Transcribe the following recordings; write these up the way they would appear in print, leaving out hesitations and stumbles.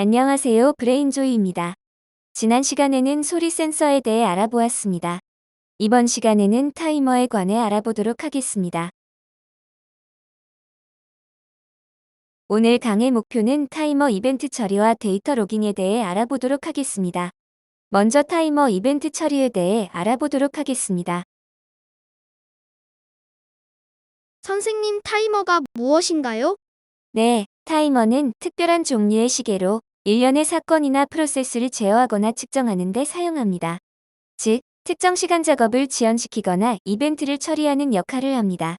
안녕하세요. 브레인조이입니다. 지난 시간에는 소리 센서에 대해 알아보았습니다. 이번 시간에는 타이머에 관해 알아보도록 하겠습니다. 오늘 강의 목표는 타이머 이벤트 처리와 데이터 로깅에 대해 알아보도록 하겠습니다. 먼저 타이머 이벤트 처리에 대해 알아보도록 하겠습니다. 선생님, 타이머가 무엇인가요? 네, 타이머는 특별한 종류의 시계로 일련의 사건이나 프로세스를 제어하거나 측정하는 데 사용합니다. 즉, 특정 시간 작업을 지연시키거나 이벤트를 처리하는 역할을 합니다.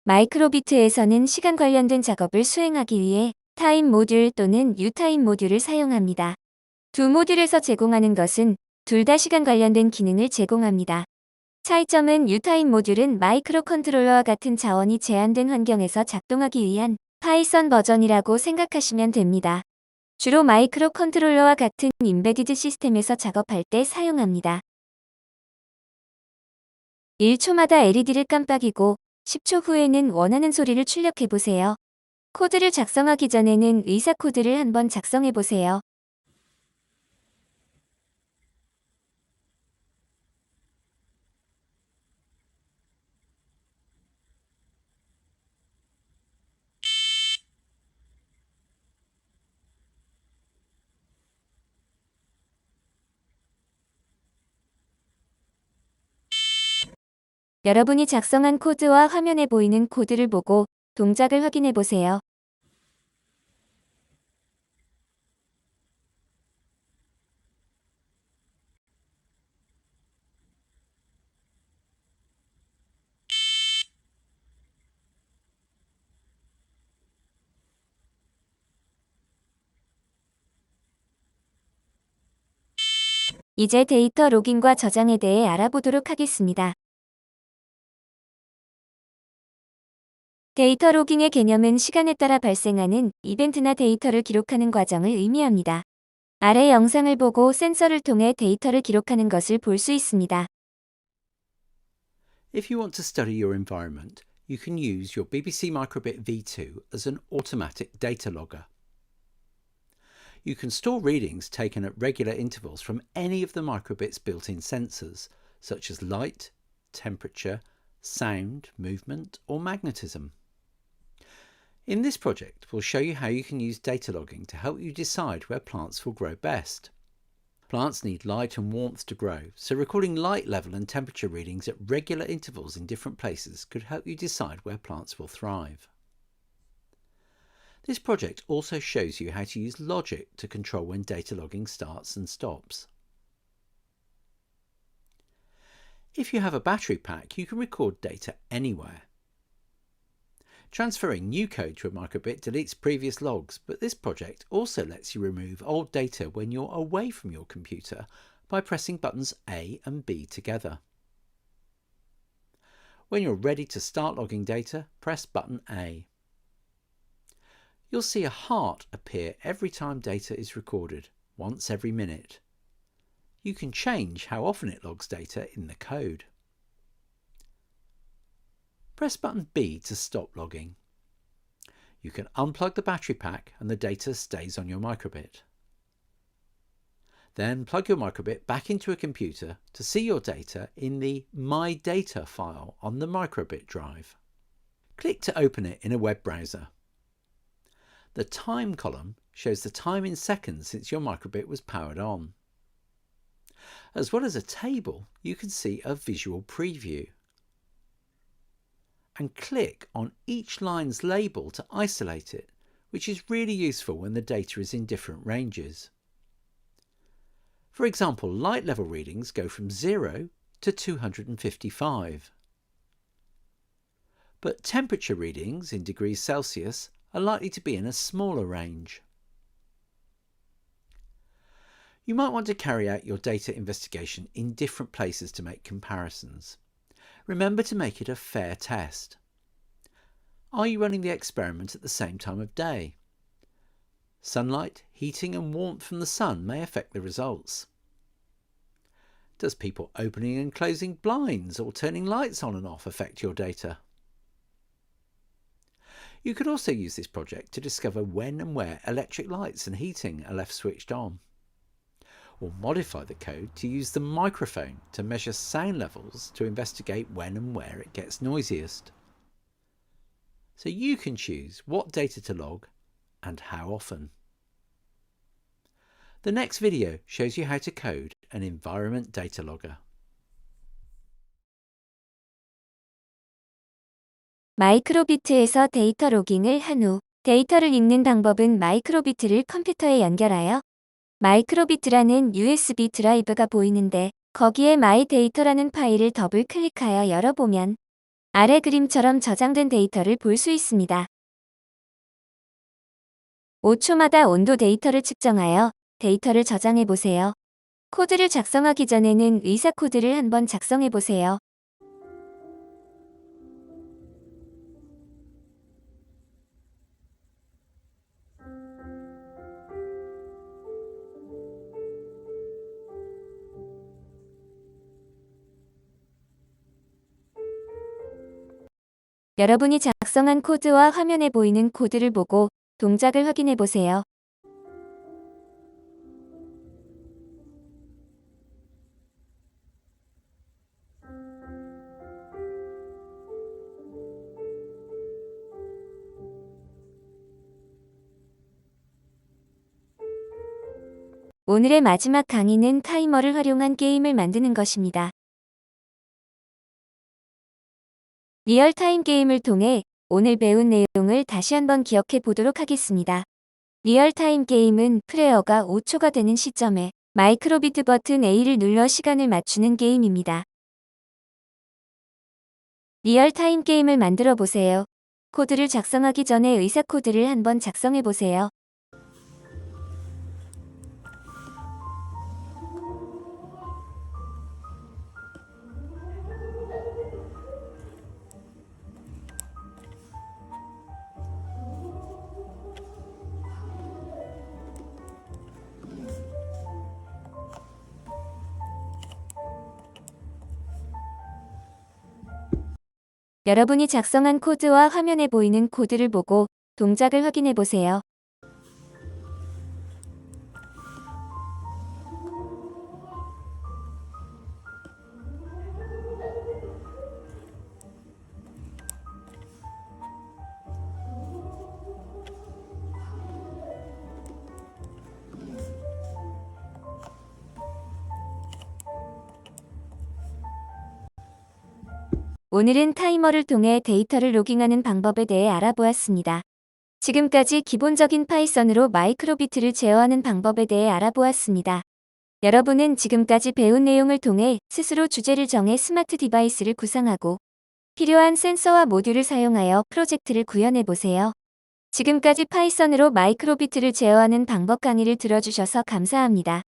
마이크로비트에서는 시간 관련된 작업을 수행하기 위해 타임 모듈 또는 유타임 모듈을 사용합니다. 두 모듈에서 제공하는 것은 둘 다 시간 관련된 기능을 제공합니다. 차이점은 유타임 모듈은 마이크로 컨트롤러와 같은 자원이 제한된 환경에서 작동하기 위한 파이썬 버전이라고 생각하시면 됩니다. 주로 마이크로 컨트롤러와 같은 임베디드 시스템에서 작업할 때 사용합니다. 1초마다 LED를 깜빡이고 10초 후에는 원하는 소리를 출력해보세요. 코드를 작성하기 전에는 의사 코드를 한번 작성해보세요. 여러분이 작성한 코드와 화면에 보이는 코드를 보고 동작을 확인해보세요. 이제 데이터 로깅과 저장에 대해 알아보도록 하겠습니다. 데이터 로깅의 개념은 시간에 따라 발생하는 이벤트나 데이터를 기록하는 과정을 의미합니다. 아래 영상을 보고 센서를 통해 데이터를 기록하는 것을 볼 수 있습니다. If you want to study your environment, you can use your BBC Microbit V2 as an automatic data logger. You can store readings taken at regular intervals from any of the Microbit's built-in sensors, such as light, temperature, sound, movement, or magnetism. In this project, we'll show you how you can use data logging to help you decide where plants will grow best. Plants need light and warmth to grow, so recording light level and temperature readings at regular intervals in different places could help you decide where plants will thrive. This project also shows you how to use logic to control when data logging starts and stops. If you have a battery pack, you can record data anywhere. Transferring new code to a microbit deletes previous logs, but this project also lets you remove old data when you're away from your computer by pressing buttons A and B together. When you're ready to start logging data, press button A. You'll see a heart appear every time data is recorded, once every minute. You can change how often it logs data in the code. Press button B to stop logging. You can unplug the battery pack and the data stays on your microbit. Then plug your microbit back into a computer to see your data in the My Data file on the microbit drive. Click to open it in a web browser. The time column shows the time in seconds since your microbit was powered on. As well as a table, you can see a visual preview. And click on each line's label to isolate it, which is really useful when the data is in different ranges. For example, light level readings go from 0 to 255. But temperature readings in degrees Celsius are likely to be in a smaller range. You might want to carry out your data investigation in different places to make comparisons. Remember to make it a fair test. Are you running the experiment at the same time of day? Sunlight, heating and warmth from the sun may affect the results. Does people opening and closing blinds or turning lights on and off affect your data? You could also use this project to discover when and where electric lights and heating are left switched on. Or modify the code to use the microphone to measure sound levels to investigate when and where it gets noisiest. So you can choose what data to log and how often. The next video shows you how to code an environment data logger. 마이크로비트에서 데이터 로깅을 한 후 데이터를 읽는 방법은 마이크로비트를 컴퓨터에 연결하여 마이크로비트라는 USB 드라이브가 보이는데 거기에 마이 데이터라는 파일을 더블 클릭하여 열어보면 아래 그림처럼 저장된 데이터를 볼 수 있습니다. 5초마다 온도 데이터를 측정하여 데이터를 저장해 보세요. 코드를 작성하기 전에는 의사 코드를 한번 작성해 보세요. 여러분이 작성한 코드와 화면에 보이는 코드를 보고 동작을 확인해 보세요. 오늘의 마지막 강의는 타이머를 활용한 게임을 만드는 것입니다. 리얼타임 게임을 통해 오늘 배운 내용을 다시 한번 기억해 보도록 하겠습니다. 리얼타임 게임은 플레이어가 5초가 되는 시점에 마이크로비트 버튼 A를 눌러 시간을 맞추는 게임입니다. 리얼타임 게임을 만들어 보세요. 코드를 작성하기 전에 의사 코드를 한번 작성해 보세요. 여러분이 작성한 코드와 화면에 보이는 코드를 보고 동작을 확인해 보세요. 오늘은 타이머를 통해 데이터를 로깅하는 방법에 대해 알아보았습니다. 지금까지 기본적인 파이썬으로 마이크로비트를 제어하는 방법에 대해 알아보았습니다. 여러분은 지금까지 배운 내용을 통해 스스로 주제를 정해 스마트 디바이스를 구상하고 필요한 센서와 모듈을 사용하여 프로젝트를 구현해 보세요. 지금까지 파이썬으로 마이크로비트를 제어하는 방법 강의를 들어주셔서 감사합니다.